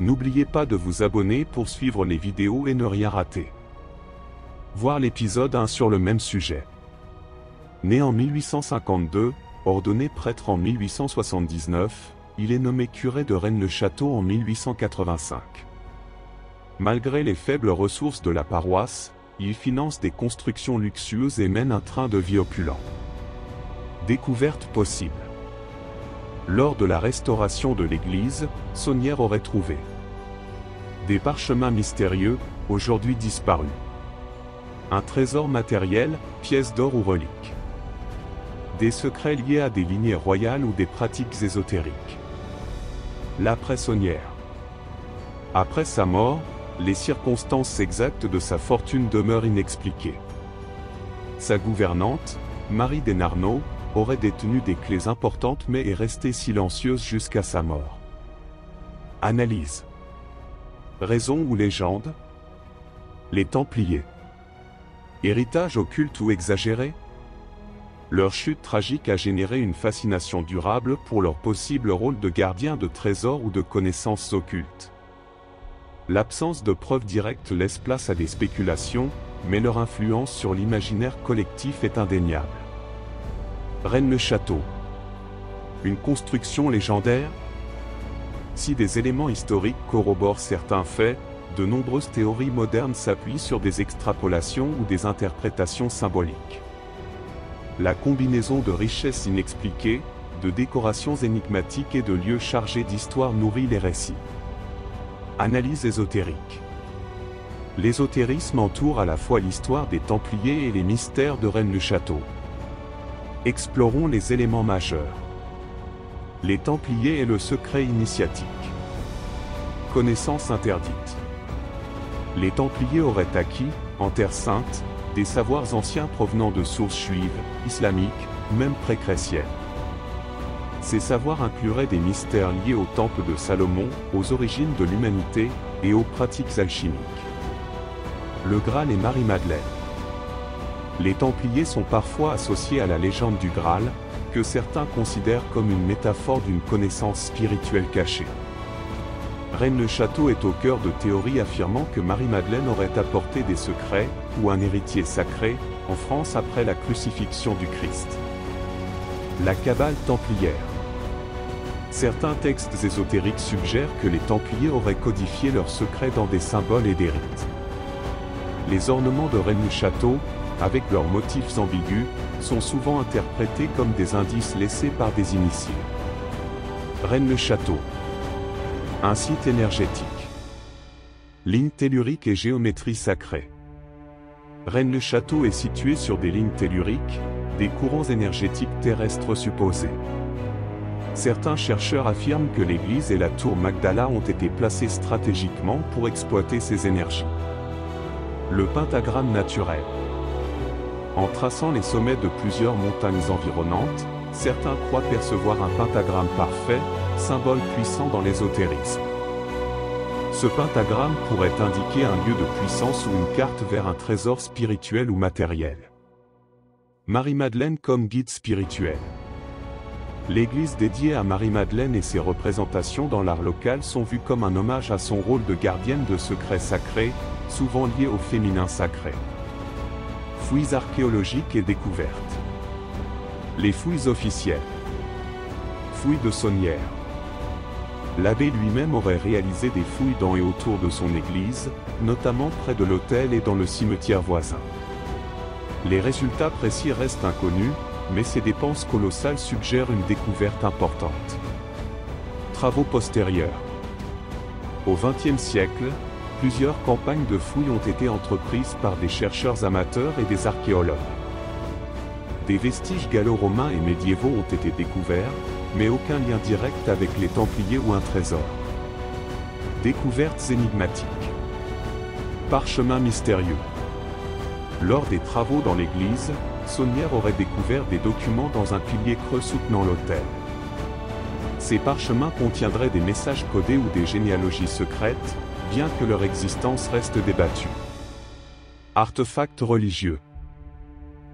N'oubliez pas de vous abonner pour suivre les vidéos et ne rien rater. Voir l'épisode 1 sur le même sujet. Né en 1852, ordonné prêtre en 1879, il est nommé curé de Rennes-le-Château en 1885. Malgré les faibles ressources de la paroisse, il finance des constructions luxueuses et mène un train de vie opulent. Découverte possible. Lors de la restauration de l'église, Saunière aurait trouvé des parchemins mystérieux, aujourd'hui disparus. Un trésor matériel, pièces d'or ou reliques. Des secrets liés à des lignées royales ou des pratiques ésotériques. L'après-Saunière. Après sa mort, les circonstances exactes de sa fortune demeurent inexpliquées. Sa gouvernante, Marie Desnarnaud, aurait détenu des clés importantes mais est restée silencieuse jusqu'à sa mort. Analyse. Raison ou légende? Les Templiers. Héritage occulte ou exagéré? Leur chute tragique a généré une fascination durable pour leur possible rôle de gardien de trésors ou de connaissances occultes. L'absence de preuves directes laisse place à des spéculations, mais leur influence sur l'imaginaire collectif est indéniable. Rennes-le-Château. Une construction légendaire? Si des éléments historiques corroborent certains faits, de nombreuses théories modernes s'appuient sur des extrapolations ou des interprétations symboliques. La combinaison de richesses inexpliquées, de décorations énigmatiques et de lieux chargés d'histoire nourrit les récits. Analyse ésotérique. L'ésotérisme entoure à la fois l'histoire des Templiers et les mystères de Rennes-le-Château. Explorons les éléments majeurs. Les Templiers et le secret initiatique. Connaissance interdite. Les Templiers auraient acquis, en Terre Sainte, des savoirs anciens provenant de sources juives, islamiques, même pré-chrétiennes. Ces savoirs incluraient des mystères liés au temple de Salomon, aux origines de l'humanité, et aux pratiques alchimiques. Le Graal et Marie-Madeleine. Les Templiers sont parfois associés à la légende du Graal, que certains considèrent comme une métaphore d'une connaissance spirituelle cachée. Rennes-le-Château est au cœur de théories affirmant que Marie-Madeleine aurait apporté des secrets, ou un héritier sacré, en France après la crucifixion du Christ. La Kabbale templière. Certains textes ésotériques suggèrent que les Templiers auraient codifié leurs secrets dans des symboles et des rites. Les ornements de Rennes-le-Château, avec leurs motifs ambigus, sont souvent interprétés comme des indices laissés par des initiés. Rennes-le-Château. Un site énergétique. Lignes telluriques et géométrie sacrée. Rennes-le-Château est situé sur des lignes telluriques, des courants énergétiques terrestres supposés. Certains chercheurs affirment que l'église et la tour Magdala ont été placées stratégiquement pour exploiter ces énergies. Le pentagramme naturel. En traçant les sommets de plusieurs montagnes environnantes, certains croient percevoir un pentagramme parfait, symbole puissant dans l'ésotérisme. Ce pentagramme pourrait indiquer un lieu de puissance ou une carte vers un trésor spirituel ou matériel. Marie-Madeleine comme guide spirituel. L'église dédiée à Marie-Madeleine et ses représentations dans l'art local sont vues comme un hommage à son rôle de gardienne de secrets sacrés, souvent liés au féminin sacré. Fouilles archéologiques et découvertes. Les fouilles officielles. Fouilles de Saunière. L'abbé lui-même aurait réalisé des fouilles dans et autour de son église, notamment près de l'autel et dans le cimetière voisin. Les résultats précis restent inconnus, mais ces dépenses colossales suggèrent une découverte importante. Travaux postérieurs. Au XXe siècle, plusieurs campagnes de fouilles ont été entreprises par des chercheurs amateurs et des archéologues. Des vestiges gallo-romains et médiévaux ont été découverts, mais aucun lien direct avec les Templiers ou un trésor. Découvertes énigmatiques. Parchemins mystérieux. Lors des travaux dans l'église, Saunière aurait découvert des documents dans un pilier creux soutenant l'autel. Ces parchemins contiendraient des messages codés ou des généalogies secrètes, bien que leur existence reste débattue. Artefacts religieux.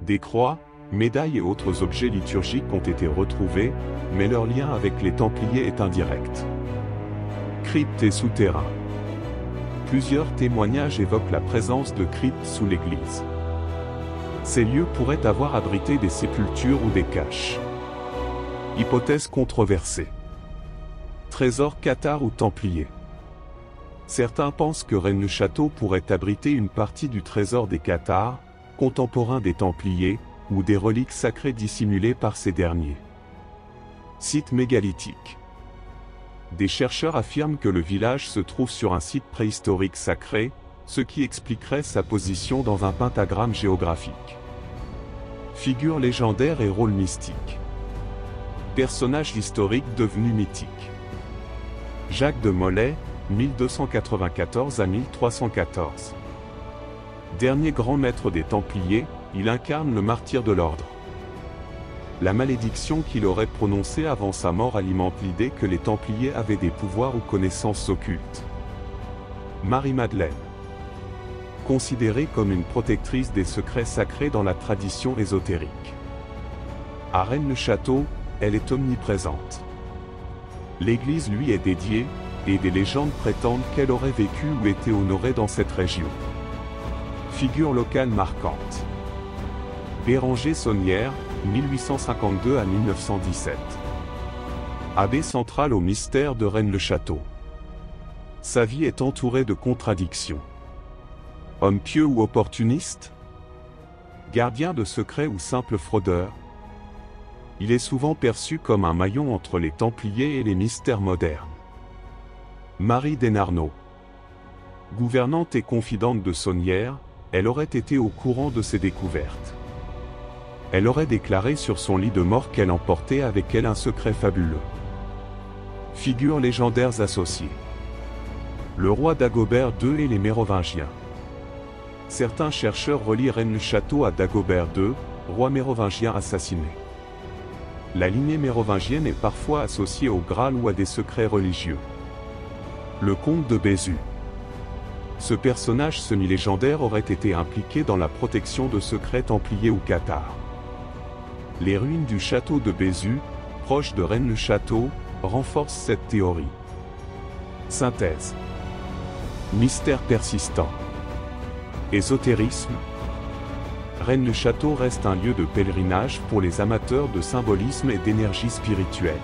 Des croix, médailles et autres objets liturgiques ont été retrouvés, mais leur lien avec les Templiers est indirect. Cryptes et souterrains. Plusieurs témoignages évoquent la présence de cryptes sous l'église. Ces lieux pourraient avoir abrité des sépultures ou des caches. Hypothèse controversée. Trésor cathare ou templier. Certains pensent que Rennes-le-Château pourrait abriter une partie du trésor des cathares, contemporains des templiers, ou des reliques sacrées dissimulées par ces derniers. Site mégalithique. Des chercheurs affirment que le village se trouve sur un site préhistorique sacré, ce qui expliquerait sa position dans un pentagramme géographique. Figure légendaire et rôle mystique. Personnage historique devenu mythique. Jacques de Molay, 1294 à 1314. Dernier grand maître des Templiers, il incarne le martyr de l'ordre. La malédiction qu'il aurait prononcée avant sa mort alimente l'idée que les Templiers avaient des pouvoirs ou connaissances occultes. Marie-Madeleine. Considérée comme une protectrice des secrets sacrés dans la tradition ésotérique. À Rennes-le-Château, elle est omniprésente. L'église lui est dédiée, et des légendes prétendent qu'elle aurait vécu ou été honorée dans cette région. Figure locale marquante. Béranger Saunière, 1852 à 1917. Abbé central au mystère de Rennes-le-Château. Sa vie est entourée de contradictions. Homme pieux ou opportuniste? Gardien de secrets ou simple fraudeur? Il est souvent perçu comme un maillon entre les Templiers et les mystères modernes. Marie Desnarnaud. Gouvernante et confidente de Saunière, elle aurait été au courant de ses découvertes. Elle aurait déclaré sur son lit de mort qu'elle emportait avec elle un secret fabuleux. Figures légendaires associées. Le roi Dagobert II et les Mérovingiens. Certains chercheurs relient Rennes-le-Château à Dagobert II, roi mérovingien assassiné. La lignée mérovingienne est parfois associée au Graal ou à des secrets religieux. Le comte de Bézu. Ce personnage semi-légendaire aurait été impliqué dans la protection de secrets templiers ou cathares. Les ruines du château de Bézu, proche de Rennes-le-Château, renforcent cette théorie. Synthèse. Mystère persistant. Ésotérisme. Rennes-le-Château reste un lieu de pèlerinage pour les amateurs de symbolisme et d'énergie spirituelle.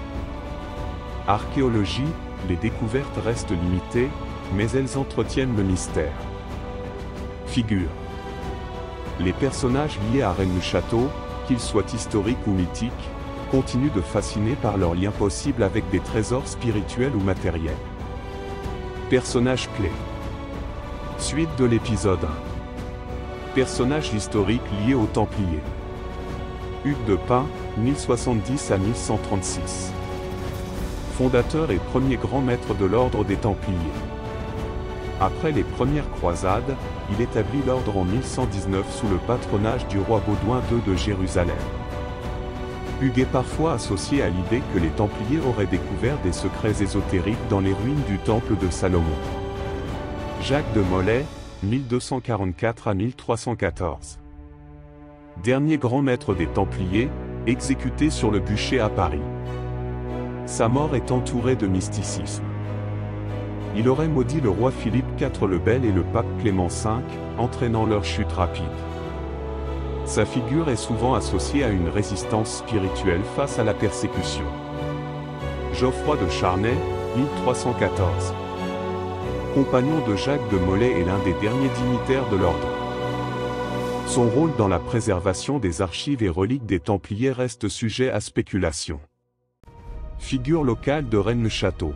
Archéologie, les découvertes restent limitées, mais elles entretiennent le mystère. Figure. Les personnages liés à Rennes-le-Château, qu'ils soient historiques ou mythiques, continuent de fasciner par leur lien possible avec des trésors spirituels ou matériels. Personnages clés. Suite de l'épisode 1. Personnages historiques liés aux Templiers. Hugues de Pin, 1070 à 1136. Fondateur et premier grand maître de l'ordre des Templiers. Après les premières croisades, il établit l'ordre en 1119 sous le patronage du roi Baudouin II de Jérusalem. Hugues est parfois associé à l'idée que les Templiers auraient découvert des secrets ésotériques dans les ruines du temple de Salomon. Jacques de Molay, 1244 à 1314. Dernier grand maître des Templiers, exécuté sur le bûcher à Paris. Sa mort est entourée de mysticisme. Il aurait maudit le roi Philippe IV le Bel et le pape Clément V, entraînant leur chute rapide. Sa figure est souvent associée à une résistance spirituelle face à la persécution. Geoffroy de Charnay, 1314. Compagnon de Jacques de Molay et l'un des derniers dignitaires de l'ordre. Son rôle dans la préservation des archives et reliques des Templiers reste sujet à spéculation. Figure locale de Rennes-le-Château.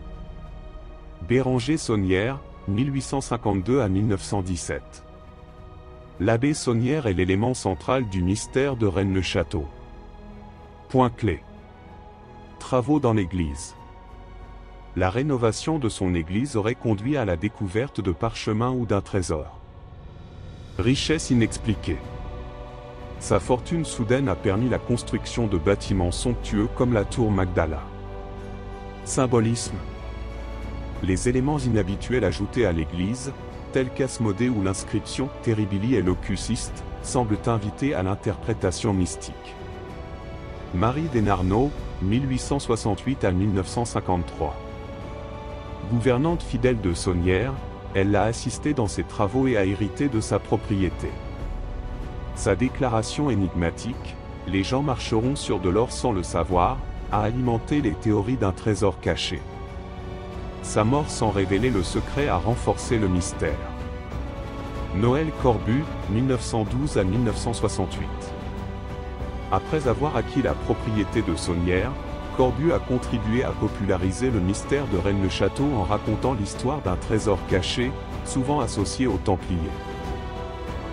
Béranger Saunière, 1852 à 1917. L'abbé Saunière est l'élément central du mystère de Rennes-le-Château. Point clé. Travaux dans l'église. La rénovation de son église aurait conduit à la découverte de parchemins ou d'un trésor. Richesse inexpliquée. Sa fortune soudaine a permis la construction de bâtiments somptueux comme la tour Magdala. Symbolisme. Les éléments inhabituels ajoutés à l'église, tels qu'Asmodée ou l'inscription « Terribili et Locus Ist », semblent inviter à l'interprétation mystique. Marie Desnarnaud, 1868 à 1953. Gouvernante fidèle de Saunière, elle l'a assisté dans ses travaux et a hérité de sa propriété. Sa déclaration énigmatique, « Les gens marcheront sur de l'or sans le savoir », a alimenté les théories d'un trésor caché. Sa mort sans révéler le secret a renforcé le mystère. Noël Corbu, 1912 à 1968. Après avoir acquis la propriété de Saunière, Corbu a contribué à populariser le mystère de Rennes-le-Château en racontant l'histoire d'un trésor caché, souvent associé aux Templiers.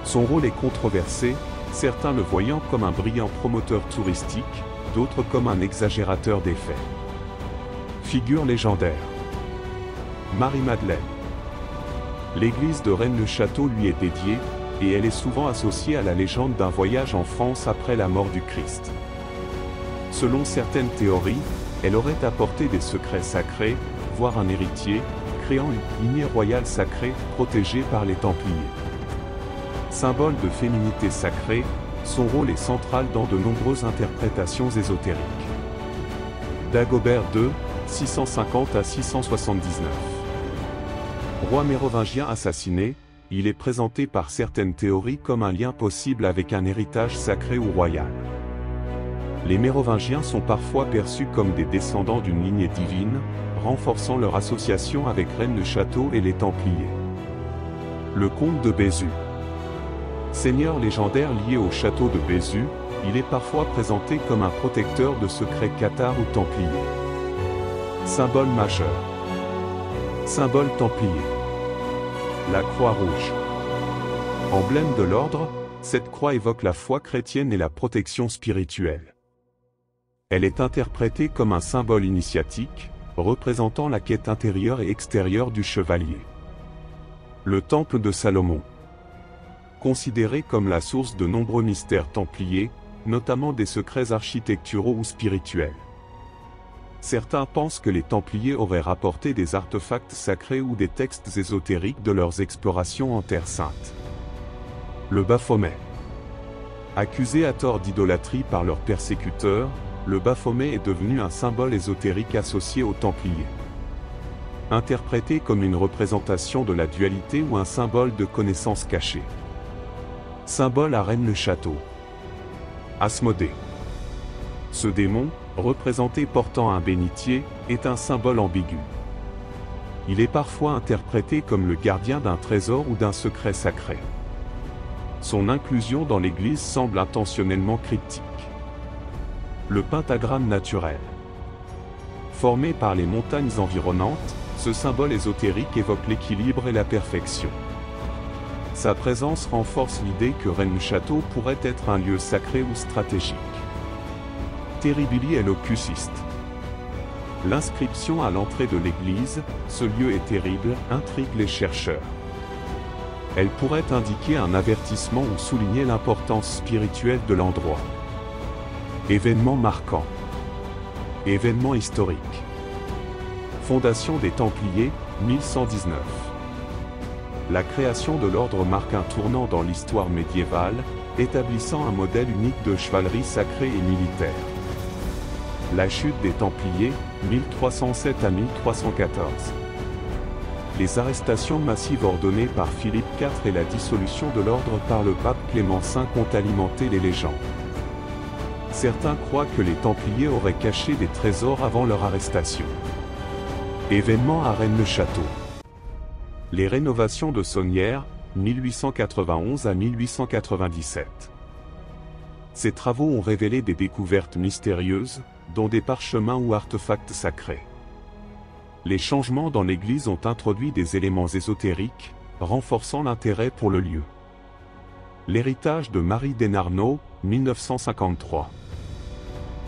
Son rôle est controversé, certains le voyant comme un brillant promoteur touristique, d'autres comme un exagérateur des faits. Figure légendaire. Marie-Madeleine. L'église de Rennes-le-Château lui est dédiée, et elle est souvent associée à la légende d'un voyage en France après la mort du Christ. Selon certaines théories, elle aurait apporté des secrets sacrés, voire un héritier, créant une lignée royale sacrée, protégée par les Templiers. Symbole de féminité sacrée, son rôle est central dans de nombreuses interprétations ésotériques. Dagobert II, 650 à 679. Roi mérovingien assassiné, il est présenté par certaines théories comme un lien possible avec un héritage sacré ou royal. Les Mérovingiens sont parfois perçus comme des descendants d'une lignée divine, renforçant leur association avec Rennes-le-Château et les Templiers. Le comte de Bézu. Seigneur légendaire lié au château de Bézu, il est parfois présenté comme un protecteur de secrets cathares ou templiers. Symbole majeur. Symbole templier. La croix rouge. Emblème de l'ordre, cette croix évoque la foi chrétienne et la protection spirituelle. Elle est interprétée comme un symbole initiatique, représentant la quête intérieure et extérieure du chevalier. Le temple de Salomon. Considéré comme la source de nombreux mystères templiers, notamment des secrets architecturaux ou spirituels. Certains pensent que les Templiers auraient rapporté des artefacts sacrés ou des textes ésotériques de leurs explorations en Terre Sainte. Le Baphomet. Accusé à tort d'idolâtrie par leurs persécuteurs, le Baphomet est devenu un symbole ésotérique associé aux Templiers. Interprété comme une représentation de la dualité ou un symbole de connaissance cachée. Symbole à Rennes-le-Château. Asmodée. Ce démon, représenté portant un bénitier, est un symbole ambigu. Il est parfois interprété comme le gardien d'un trésor ou d'un secret sacré. Son inclusion dans l'Église semble intentionnellement cryptique. Le pentagramme naturel. Formé par les montagnes environnantes, ce symbole ésotérique évoque l'équilibre et la perfection. Sa présence renforce l'idée que Rennes-le-Château pourrait être un lieu sacré ou stratégique. Terribili et locuciste. L'inscription à l'entrée de l'église, ce lieu est terrible, intrigue les chercheurs. Elle pourrait indiquer un avertissement ou souligner l'importance spirituelle de l'endroit. Événement marquant. Événement historique. Fondation des Templiers, 1119. La création de l'ordre marque un tournant dans l'histoire médiévale, établissant un modèle unique de chevalerie sacrée et militaire. La chute des Templiers, 1307 à 1314. Les arrestations massives ordonnées par Philippe IV et la dissolution de l'ordre par le pape Clément V ont alimenté les légendes. Certains croient que les Templiers auraient caché des trésors avant leur arrestation. Événement à Rennes-le-Château. Les rénovations de Saunière, 1891 à 1897. Ces travaux ont révélé des découvertes mystérieuses, dont des parchemins ou artefacts sacrés. Les changements dans l'église ont introduit des éléments ésotériques, renforçant l'intérêt pour le lieu. L'héritage de Marie Desnarnaud, 1953.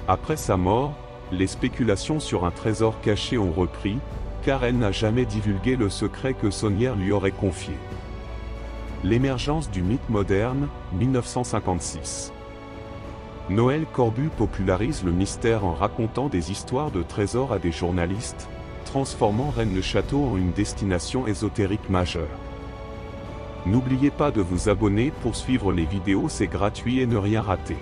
Après sa mort, les spéculations sur un trésor caché ont repris, car elle n'a jamais divulgué le secret que Saunière lui aurait confié. L'émergence du mythe moderne, 1956. Noël Corbu popularise le mystère en racontant des histoires de trésors à des journalistes, transformant Rennes-le-Château en une destination ésotérique majeure. N'oubliez pas de vous abonner pour suivre les vidéos, c'est gratuit et ne rien rater.